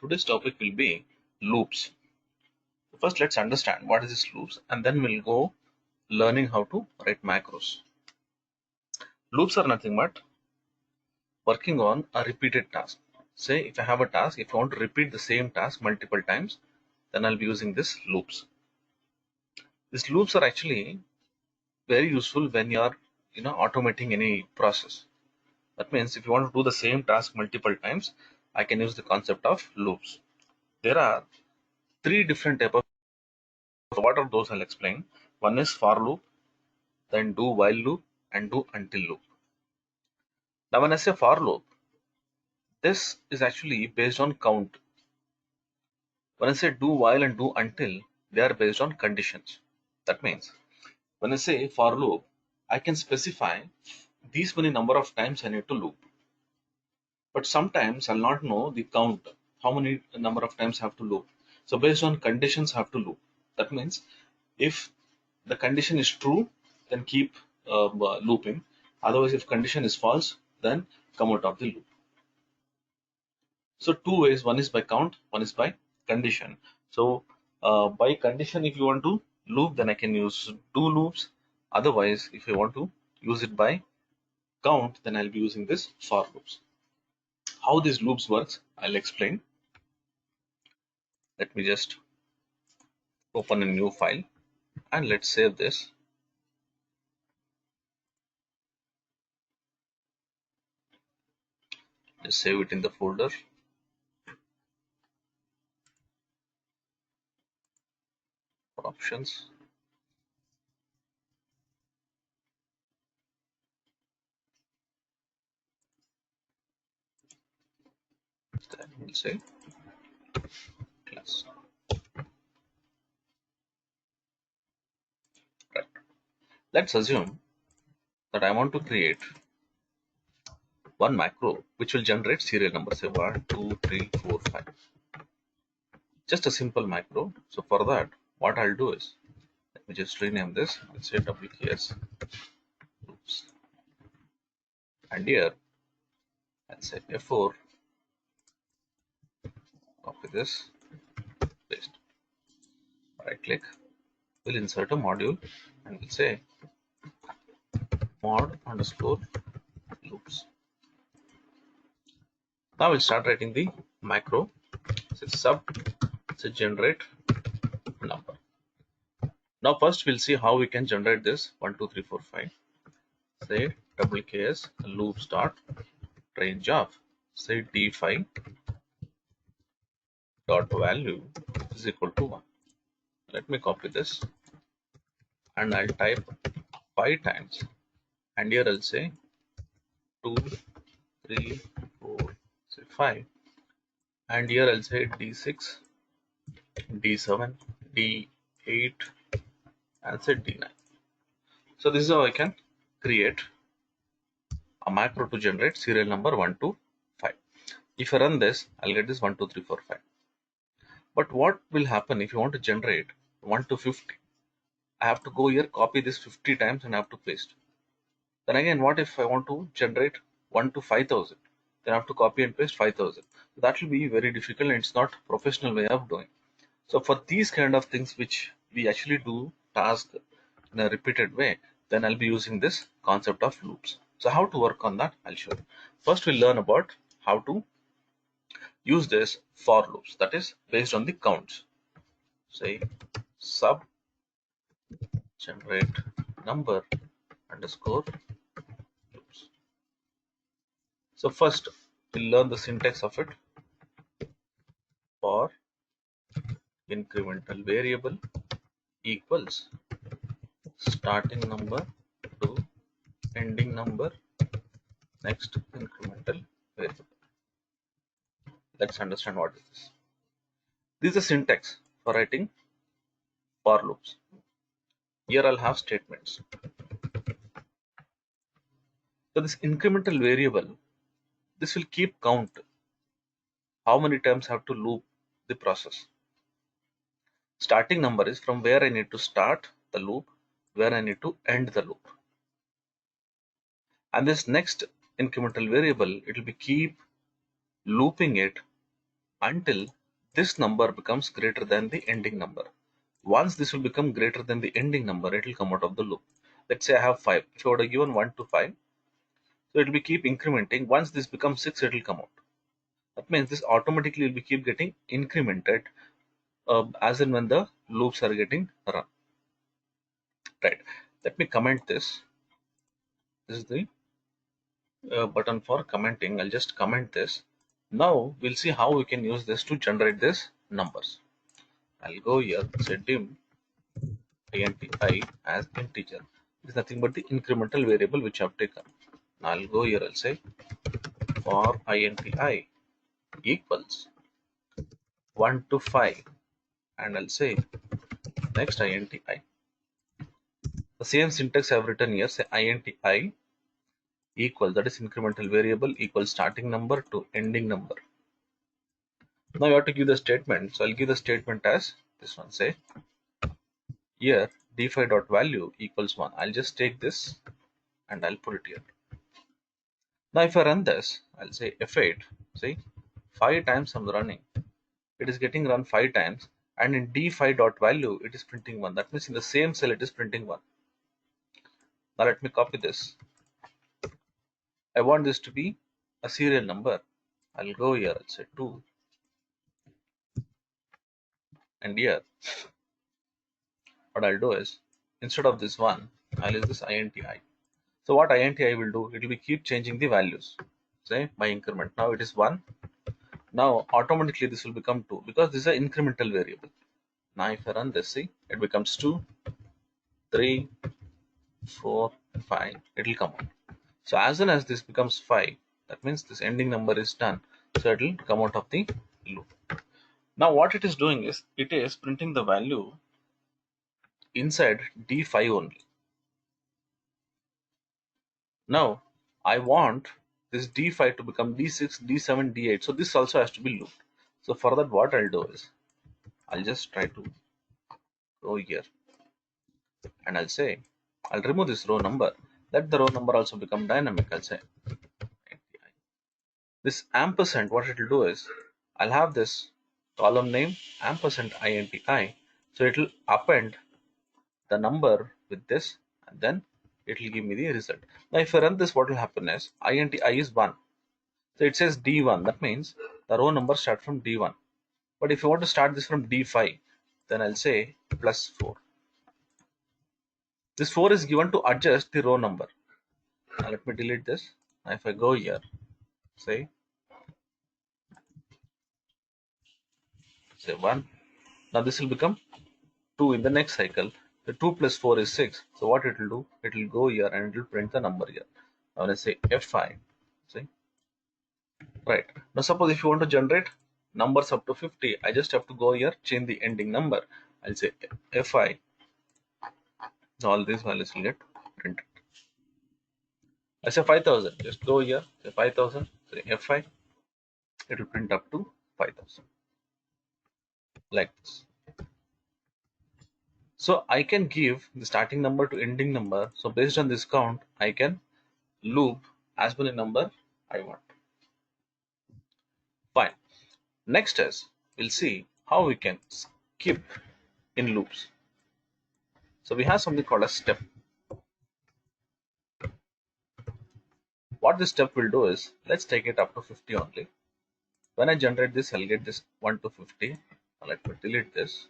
Today's topic will be loops. First, let's understand what is this loops, and then we'll go learning how to write macros. Loops are nothing but working on a repeated task. Say if I have a task, if I want to repeat the same task multiple times, then I'll be using this loops. These loops are actually very useful when you are automating any process. That means if you want to do the same task multiple times, I can use the concept of loops. There are three different types of. What are those? I'll explain. One is for loop, then do while loop, and do until loop. Now when I say for loop, this is actually based on count. When I say do while and do until, they are based on conditions. That means when I say for loop, I can specify these many number of times I need to loop. But sometimes I'll not know the count, how many number of times I have to loop. So based on conditions I have to loop. That means if the condition is true, then keep looping. Otherwise, if condition is false, then come out of the loop. So two ways, one is by count, one is by condition. So by condition, if you want to loop, then I can use do loops. Otherwise, if I want to use it by count, then I'll be using this for loops. How these loops works, I'll explain. Let me just open a new file and let's save this. Just save it in the folder. For options. Then we'll say class. Right. Let's assume that I want to create one macro which will generate serial number, say 1, 2, 3, 4, 5. Just a simple macro. So for that, what I'll do is, let me just rename this. Let's say WKS loops. And here, I'll say F4, copy this, paste. Right click, we'll insert a module and we'll say mod underscore loops. Now we'll start writing the macro. So sub, so generate number. Now first we'll see how we can generate this 1, 2, 3, 4, 5. Say WKS loops dot range of say D5 dot value is equal to 1. Let me copy this and I'll type 5 times, and here I'll say 2, 3, 4, say 5, and here I'll say D6, D7, D8, and say D9. So this is how I can create a macro to generate serial number 1 to 5. If I run this, I'll get this 1, 2, 3, 4, 5. But what will happen if you want to generate 1 to 50? I have to go here, copy this 50 times, and I have to paste. Then again, what if I want to generate 1 to 5,000? Then I have to copy and paste 5,000. That will be very difficult, and it's not professional way of doing. So for these kind of things which we actually do task in a repeated way, then I'll be using this concept of loops. So how to work on that, I'll show you. First we'll learn about how to use this for loops, that is based on the counts. Say sub generate number underscore loops. So first we'll learn the syntax of it. For incremental variable equals starting number to ending number next incremental variable. Let's understand what is this. This is the syntax for writing for loops. Here I'll have statements. So this incremental variable, this will keep count how many times I have to loop the process. Starting number is from where I need to start the loop, where I need to end the loop. And this next incremental variable, it will be keep looping it until this number becomes greater than the ending number. Once this will become greater than the ending number, it will come out of the loop. Let's say I have 5. If I would have given 1 to 5, so it will be keep incrementing. Once this becomes 6, it will come out. That means this automatically will be keep getting incremented as and when the loops are getting run. Right. Let me comment this. This is the button for commenting. I'll just comment this. Now we'll see how we can use this to generate this numbers. I'll go here, say dim int I as integer. It's nothing but the incremental variable which I've taken. Now I'll go here, I'll say for int I equals 1 to 5, and I'll say next int I. The same syntax I've written here, say int I equals, that is incremental variable, equals starting number to ending number. Now you have to give the statement. So I'll give the statement as this one, say here d5 dot value equals 1. I'll just take this and I'll put it here. Now if I run this, I'll say f8, see 5 times I'm running. It is getting run 5 times, and in d5 dot value it is printing 1. That means in the same cell it is printing 1. Now let me copy this. I want this to be a serial number. I'll go here, I'll say 2, and here what I'll do is instead of this 1, I'll use this int I. So what int I will do, it will be keep changing the values, say by increment. Now it is 1. Now automatically this will become 2 because this is an incremental variable. Now if I run this, see it becomes 2, 3, 4, 5. It will come out. So as soon as this becomes 5, that means this ending number is done. So it will come out of the loop. Now what it is doing is it is printing the value inside d5 only. Now I want this d5 to become d6, d7, d8. So this also has to be looped. So for that, what I'll do is I'll just try to go here and I'll say I'll remove this row number. Let the row number also become dynamic. I'll say this ampersand, what it will do is I'll have this column name ampersand inti. So it will append the number with this, and then it will give me the result. Now if I run this, what will happen is inti is 1. So it says d1. That means the row number start from d1. But if you want to start this from d5, then I'll say plus 4. This 4 is given to adjust the row number. Now let me delete this. Now if I go here, say 1. Now this will become 2 in the next cycle. The 2 plus 4 is 6. So what it will do, it will go here and it will print the number here. Now let's say F5. See? Right. Now suppose if you want to generate numbers up to 50, I just have to go here, change the ending number. I'll say F5. All these values will get printed. I say 5000. Just go here, say 5000, say F5. It will print up to 5000. Like this. So I can give the starting number to ending number. So based on this count, I can loop as many number I want. Fine. Next is we'll see how we can skip in loops. So we have something called a step. What this step will do is, let's take it up to 50 only. When I generate this, I'll get this 1 to 50. Let me delete this.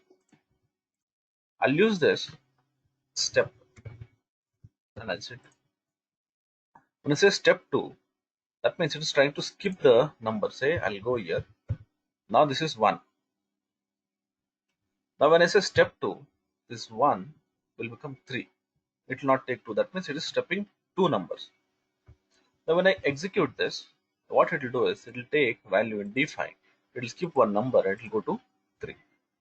I'll use this step and I'll say when I say step 2, that means it is trying to skip the number. Say I'll go here. Now this is 1. Now when I say step 2, this 1 will become 3. It will not take 2. That means it is stepping 2 numbers. Now when I execute this, what it will do is it will take value in d5. It will skip one number and it will go to 3.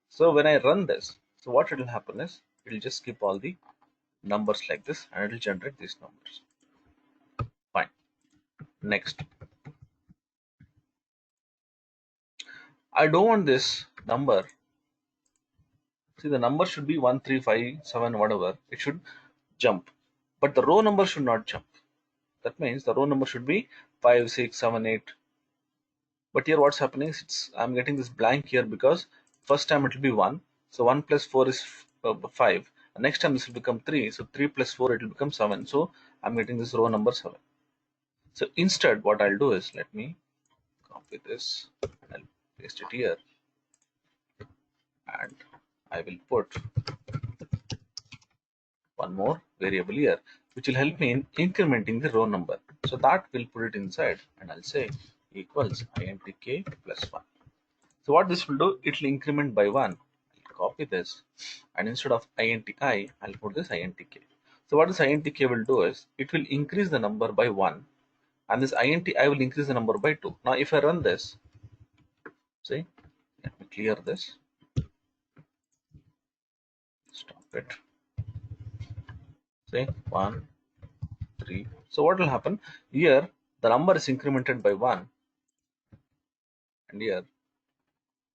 So when I run this, so what it will happen is it will just skip all the numbers like this and it will generate these numbers. Fine. Next. I don't want this number. See, the number should be 1, 3, 5, 7, whatever. It should jump. But the row number should not jump. That means the row number should be 5, 6, 7, 8. But here what's happening is I'm getting this blank here because first time it will be 1. So 1 plus 4 is 5. And next time this will become 3. So 3 plus 4 it will become 7. So I'm getting this row number 7. So instead what I'll do is, let me copy this, I'll paste it here, and I will put one more variable here which will help me in incrementing the row number. So that will put it inside, and I'll say equals intk plus 1. So what this will do, it will increment by 1. I'll copy this, and instead of inti, I'll put this intk. So what this intk will do is, it will increase the number by 1, and this inti will increase the number by 2. Now if I run this, see, let me clear this, stop it, say 1, 3. So what will happen here, the number is incremented by 1, and here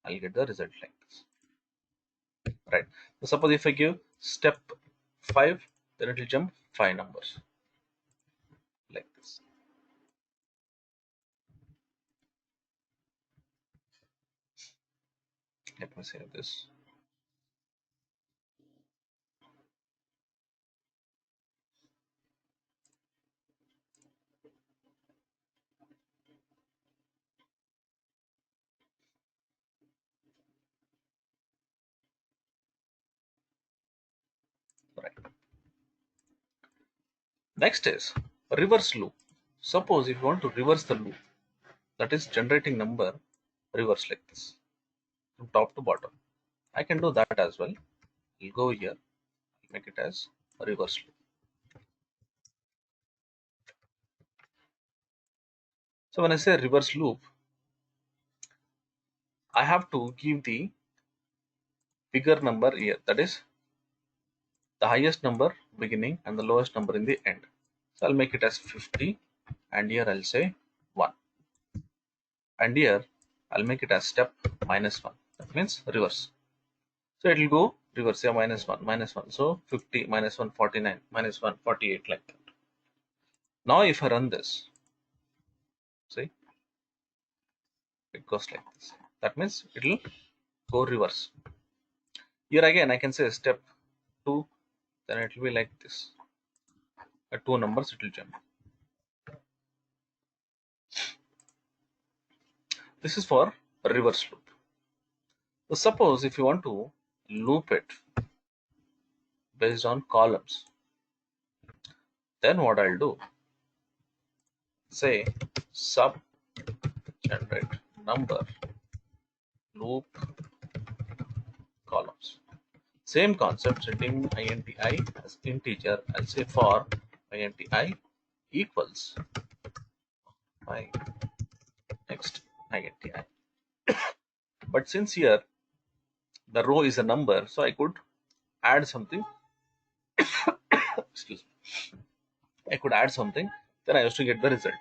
I'll get the result like this, right? So suppose if I give step 5, then it will jump 5 numbers like this. Let me save this. Right. Next is reverse loop. Suppose if you want to reverse the loop, that is generating number reverse like this from top to bottom, I can do that as well. I'll go here, make it as a reverse loop. So when I say reverse loop, I have to give the bigger number here, that is the highest number beginning and the lowest number in the end. So I'll make it as 50, and here I'll say 1, and here I'll make it as step -1. That means reverse. So it will go reverse, yeah, -1, -1. So 50, -1, 49, -1, 48, like that. Now if I run this, see, it goes like this. That means it will go reverse. Here again I can say step 2, then it will be like this. At 2 numbers it will jump. This is for reverse loop. So suppose if you want to loop it based on columns, then what I'll do, say sub generate number loop columns. Same concept, setting inti as integer. I'll say for inti equals my next inti. But since here the row is a number, so I could add something. Excuse me. I could add something, then I used to get the result.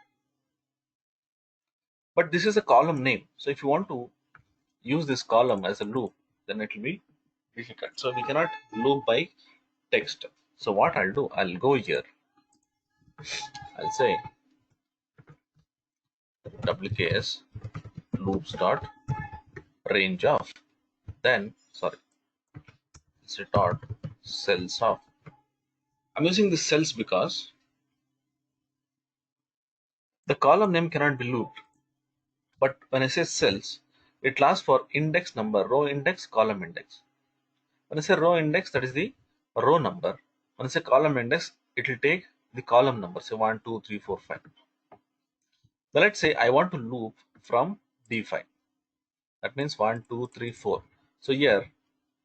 But this is a column name, so if you want to use this column as a loop, then it will be difficult. So we cannot loop by text. So what I'll do, I'll go here, I'll say wks loops dot range of, then sorry, say dot cells of. I'm using the cells because the column name cannot be looped, but when I say cells, it lasts for index number, row index, column index. When I say row index, that is the row number. When I say column index, it will take the column number, say 1, 2, 3, 4, 5. Now let's say I want to loop from D5. That means 1, 2, 3, 4. So here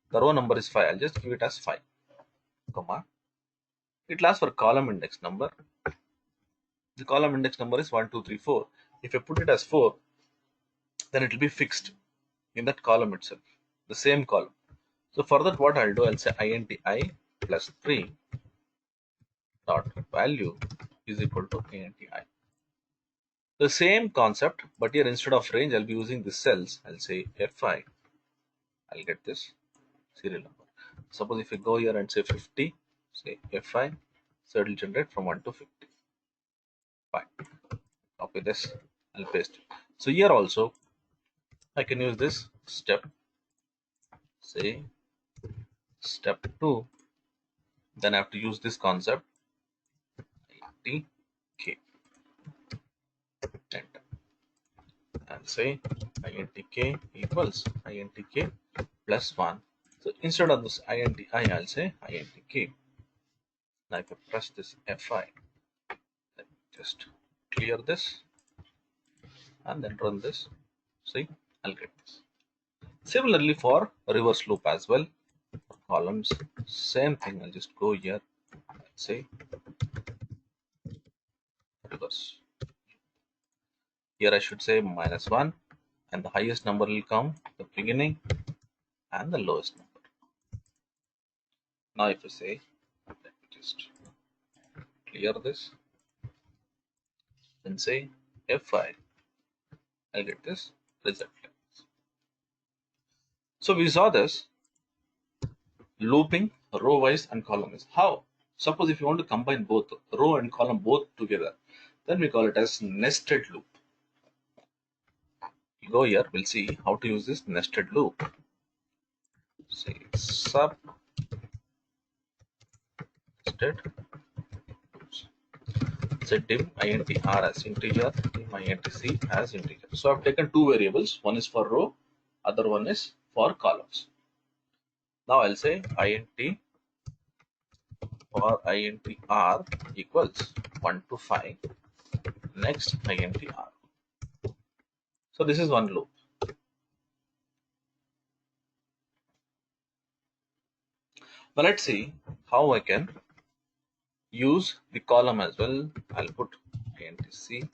the row number is 5. I'll just give it as 5, comma. It lasts for column index number. The column index number is 1, 2, 3, 4. If I put it as 4, then it will be fixed in that column itself, the same column. So for that, what I'll do, I'll say inti plus 3 dot value is equal to inti. The same concept, but here instead of range, I'll be using the cells. I'll say fi. I'll get this serial number. Suppose if I go here and say 50, say fi, so it will generate from 1 to 50. Fine. Copy this. I'll paste it. So here also, I can use this step, say step 2, then I have to use this concept intk, enter, and say intk equals intk plus 1. So instead of this inti, I'll say intk. Now if I press this F5, let me just clear this and then run this. See, I'll get this. Similarly for reverse loop as well, columns, same thing. I'll just go here, say reverse. Here I should say -1, and the highest number will come the beginning and the lowest number. Now if I say, let me just clear this, then say F5, I'll get this result. So we saw this looping row wise and column wise. How? Suppose if you want to combine both row and column both together, then we call it as nested loop. You go here, we'll see how to use this nested loop. Say sub nested loops. Set dim intr as integer, dim intc as integer. So I've taken two variables, one is for row, other one is for columns. Now I'll say int for intr equals 1 to 5, next intr. So this is one loop. Now let's see how I can use the column as well. I'll put intc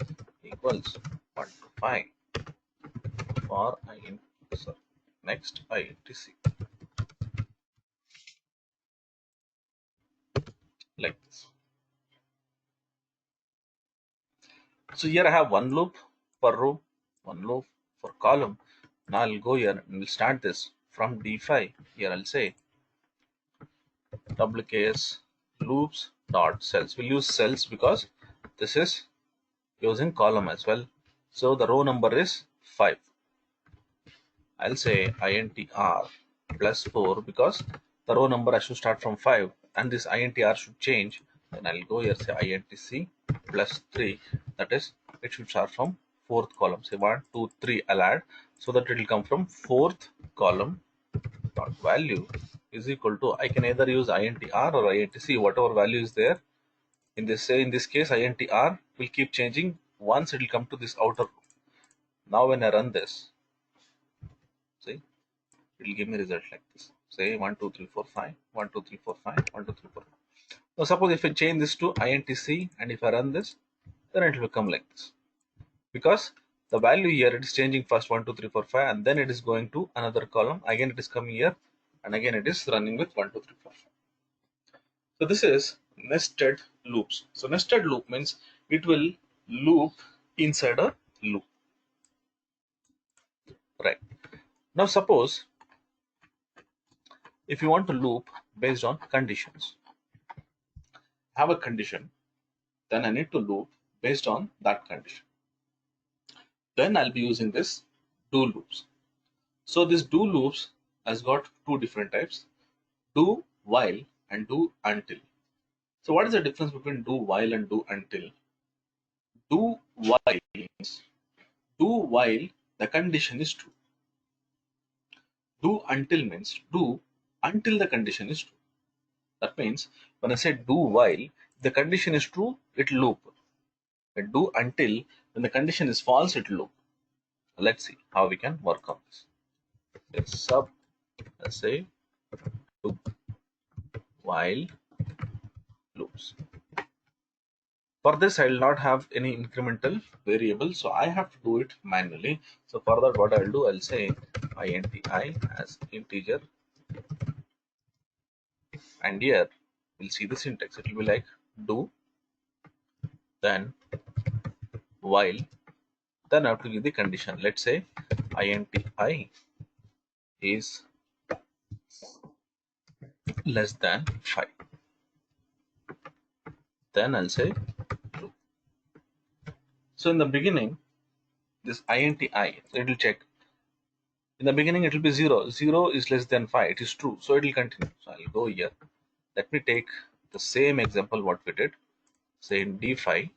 equals 1 to 5 for next intc, like this. So here I have one loop for row, one loop for column. Now I'll go here and we'll start this from D5. Here I'll say wks loops dot cells. We'll use cells because this is using column as well. So the row number is 5. I'll say intr plus 4 because the row number has to start from 5 and this intr should change. Then I'll go here, say intc plus 3, that is it should start from 4th column. Say 1 2 3, I'll add so that it will come from 4th column. Dot value is equal to, I can either use intr or intc, whatever value is there. In this case intr will keep changing once it will come to this outer row. Now when I run this, see, it will give me result like this. Say 1 2 3 4 5, 1 2 3 4 5, 1 2 3 4 5. Now suppose if I change this to intc and if I run this, then it will become like this, because the value here it is changing first 1 2 3 4 5 and then it is going to another column, again it is coming here and again it is running with 1 2 3 4 5. So this is nested loops. So nested loop means it will loop inside a loop, right? Now suppose if you want to loop based on conditions, have a condition, then I need to loop based on that condition. Then I'll be using this do loops. So this do loops has got two different types, do while and do until. So what is the difference between do while and do until? Do while means do while the condition is true. Do until means do until the condition is true. That means when I say do while, the condition is true, it will loop. But do until, when the condition is false, it will loop. Let's see how we can work on this. Let's say do while loops. For this, I will not have any incremental variable, so I have to do it manually. So for that, what I'll do, I'll say inti as integer, and here we'll see the syntax. It will be like do, then while, then I have to give the condition. Let's say inti is less than 5. Then I'll say true. So in the beginning, this inti, it will check In the beginning it will be 0. 0 is less than 5. It is true. So it will continue. So I'll go here. Let me take the same example what we did. Say in D5.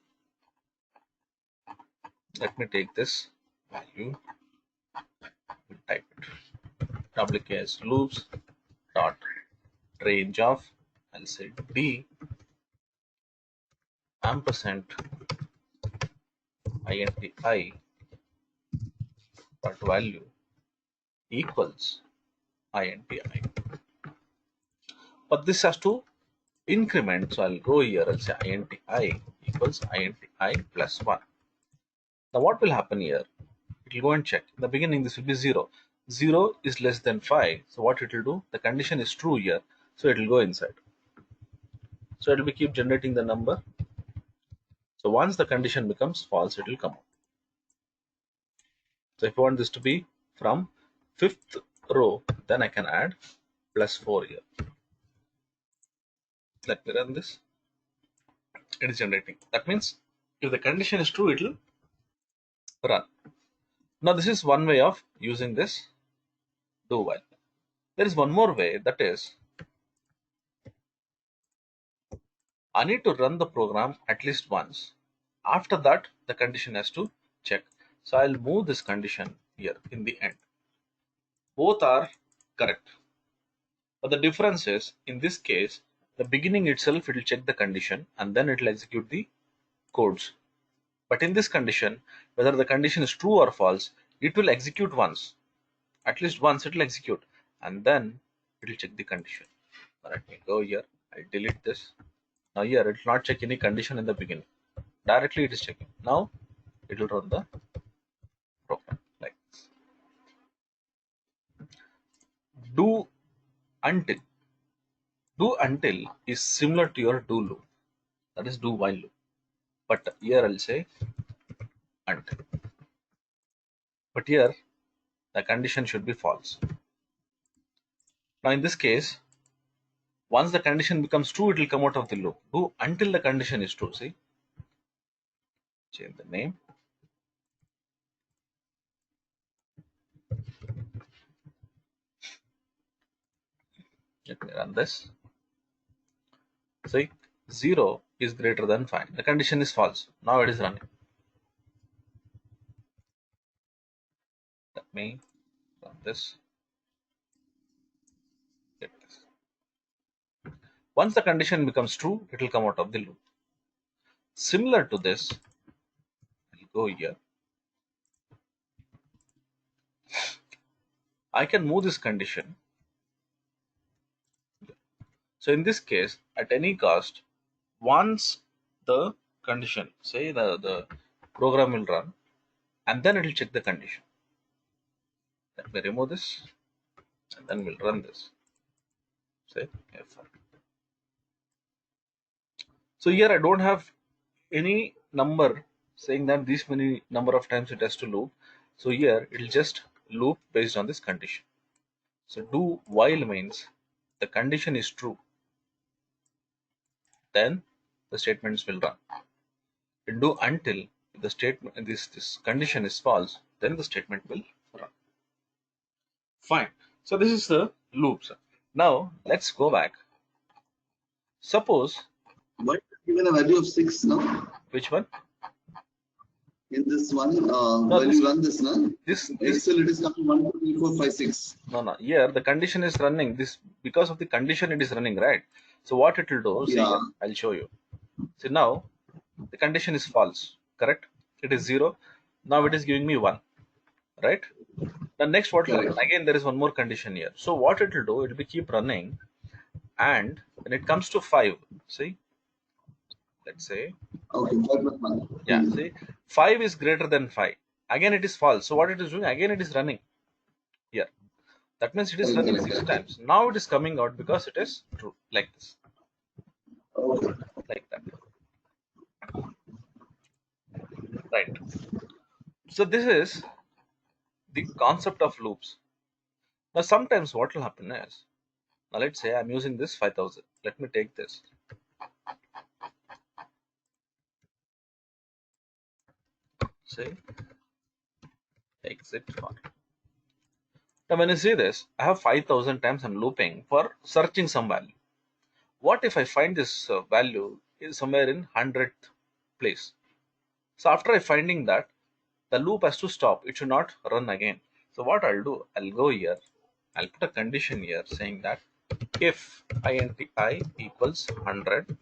Let me take this value. Type it. WKS loops dot range of, I'll say D ampersand INTI dot value equals INTI. But this has to increment. So I'll go here. I'll say INTI equals INTI plus 1. Now what will happen here? It will go and check. In the beginning this will be 0. 0 is less than 5. So what it will do? The condition is true here. So it will go inside. So it will be keep generating the number. So once the condition becomes false, it will come out. So if I want this to be from 5th row, then I can add plus 4 here. Let me run this. It is generating. That means if the condition is true, it will run. Now this is one way of using this do while. There is one more way, that is I need to run the program at least once. After that, the condition has to check. So I'll move this condition here in the end. Both are correct. But the difference is, in this case, the beginning itself, it will check the condition and then it will execute the codes. But in this condition, whether the condition is true or false, it will execute once. At least once it will execute and then it will check the condition. Let me go here. I'll delete this. Now here, it will not check any condition in the beginning. Directly it is checking. Now it will run the program like this. Do until. Do until is similar to your do loop. That is do while loop. But here I'll say until. But here the condition should be false. Now in this case, once the condition becomes true, it will come out of the loop. Do until the condition is true. See, change the name. Let me run this. See, 0 is greater than 5. The condition is false. Now it is running. Let me run this. Get this. Once the condition becomes true, it will come out of the loop. Similar to this, I'll go here. I can move this condition. So in this case, at any cost, once the condition, say the program will run, and then it will check the condition. Let me remove this, and then we'll run this. Say F1. So here I don't have any number saying that this many number of times it has to loop. So here it will just loop based on this condition. So do while means the condition is true, then the statements will run. And do until the statement this condition is false, then the statement will run. Fine. So this is the loops. Now let's go back. Suppose Why given a value of 6 now? which one? In this one, while you run this now, this Excel it is coming 1, 2, 3, 4, 5, 6. No. Here the condition is running. This because of the condition it is running, right? So what it will do? See, Yeah. I'll show you. See now the condition is false, correct? It is 0. Now it is giving me 1, right? The next what will happen? Again there is one more condition here. So what it will do? It will be keep running, and when it comes to 5, see, let's say, Okay, 5 plus 1. yeah, see, 5 is greater than 5. Again it is false. So what it is doing? Again it is running here. That means it is running 6 times. Now it is coming out because it is true, like this. Okay. Like that. Right. So this is the concept of loops. Now sometimes what will happen is, now let's say I'm using this 5000. Let me take this. Say exit file. Now when you see this, I have 5000 times I'm looping for searching some value. What if I find this value is somewhere in 100th place? So after I finding that, the loop has to stop. It should not run again. So what I'll do, I'll go here. I'll put a condition here saying that if int equals 100,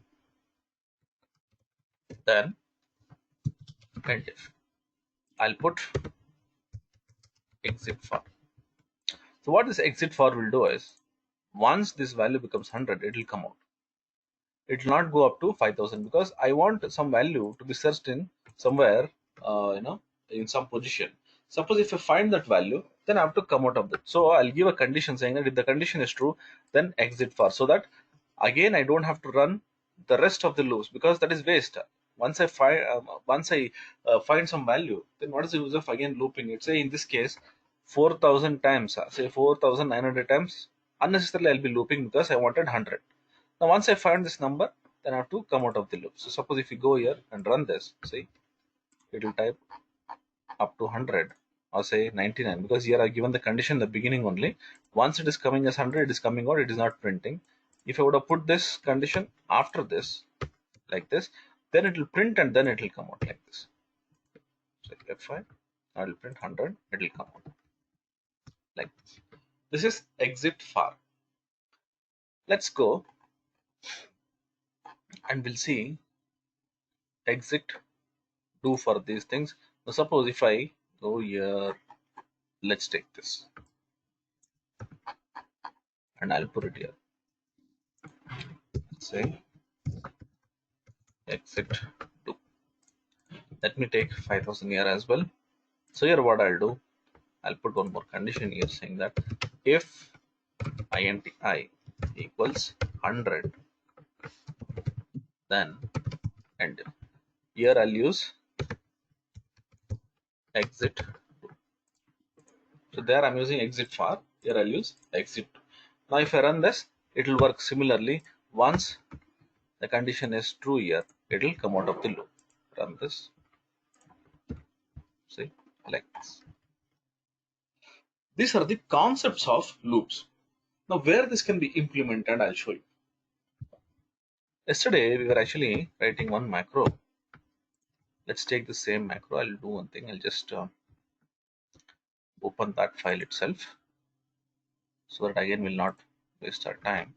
then printf. I'll put exit for. So what this exit for will do is, once this value becomes 100, it will come out. It will not go up to 5000 because I want some value to be searched in somewhere, in some position. Suppose if I find that value, then I have to come out of that. So I'll give a condition saying that if the condition is true, then exit for, so that again I don't have to run the rest of the loops because that is waste. Once I find some value, then what is the use of again looping it? Say in this case, 4000 times, say 4900 times, unnecessarily I'll be looping because I wanted 100. Now once I find this number, then I have to come out of the loop. So suppose if you go here and run this, see, it will type up to 100 or say 99, because here I given the condition in the beginning only. Once it is coming as 100, it is coming out, it is not printing. If I would have put this condition after this, like this, then it will print and then it will come out like this. So F5, I will print 100, it will come out like this. This is exit far. Let's go and we'll see exit do for these things. Now suppose if I go here, let's take this and I'll put it here. Let's say exit do. Let me take 5000 here as well. So here what I'll do, I'll put one more condition here saying that if inti equals 100, then end. Here I'll use exit. So there I'm using exit far. Here I'll use exit. Now if I run this, it will work similarly. Once the condition is true here, it will come out of the loop. Run this. See, like this. These are the concepts of loops. Now where this can be implemented, I'll show you. Yesterday we were actually writing one macro. Let's take the same macro. I'll do one thing. I'll just open that file itself so that again we'll not waste our time.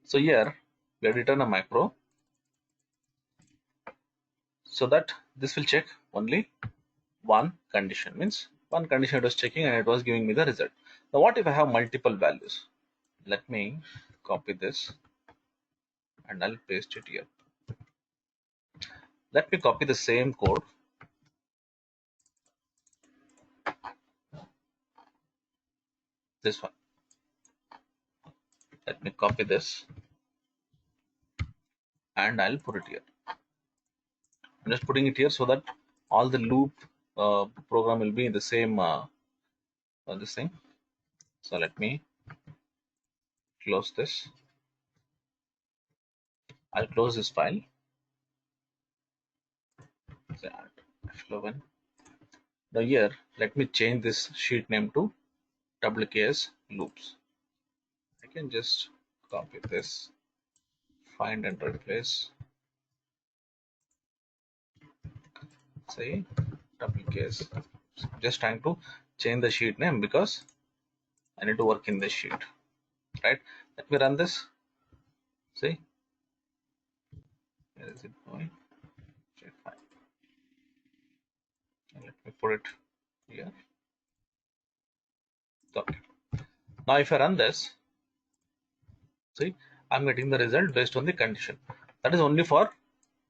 So here we have written a macro so that this will check only one condition. Means one condition it was checking and it was giving me the result. Now what if I have multiple values? Let me copy this and I'll paste it here. Let me copy the same code. This one. Let me copy this and I'll put it here. I'm just putting it here so that all the loop program will be in the same this thing. So let me close this. I'll close this file. F11. Now here, let me change this sheet name to WKS loops. I can just copy this, find and replace. Say WKS. Just trying to change the sheet name because I need to work in this sheet. Right? Let me run this. See, where is it going? Let me put it here. Okay. Now if I run this, see, I'm getting the result based on the condition. That is only for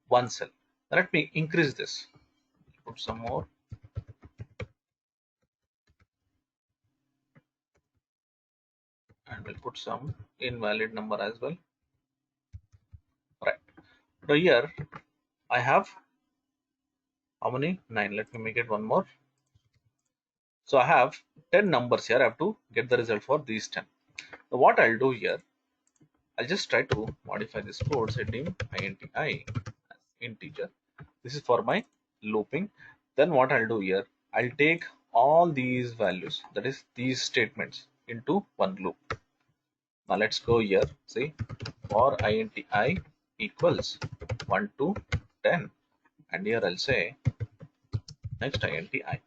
one cell. Let me increase this. Put some more. And we'll put some invalid number as well. Right. Now here I have how many? 9. Let me make it one more. So I have 10 numbers here. I have to get the result for these 10. So what I'll do here, I'll just try to modify this code setting int I as integer. This is for my looping. Then what I'll do here, I'll take all these values, that is these statements, into one loop. Now let's go here. See, for int I equals 1 to 10, and here I'll say next int I.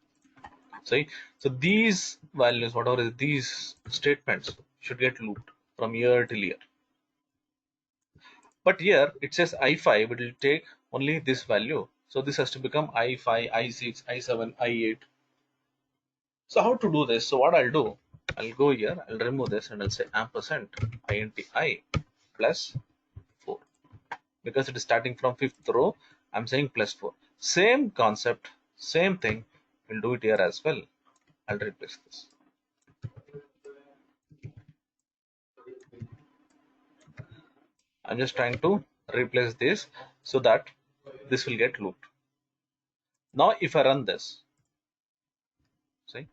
See, so these values, whatever is these statements, should get looped from year till year. But here it says I5, it will take only this value. So this has to become I5, I6, I7, I8. So how to do this? So what I'll do, I'll go here, I'll remove this and I'll say ampersand int I plus 4. Because it is starting from 5th row, I'm saying plus 4. Same concept, same thing. We'll do it here as well. I'll replace this. I'm just trying to replace this so that this will get looped. Now if I run this, see,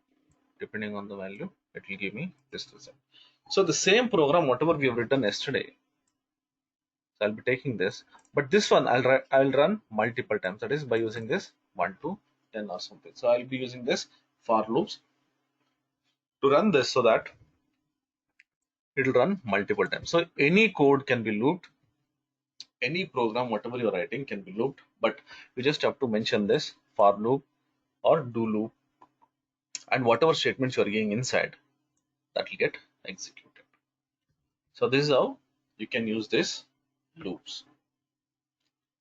depending on the value, it will give me this result. So the same program, whatever we have written yesterday, so I'll be taking this, but this one I'll run multiple times. That is by using this 1 to 10 or something. So I'll be using this for loops to run this so that it will run multiple times. So any code can be looped, any program, whatever you're writing, can be looped, but you just have to mention this for loop or do loop, and whatever statements you're getting inside, that will get executed. So this is how you can use this loops.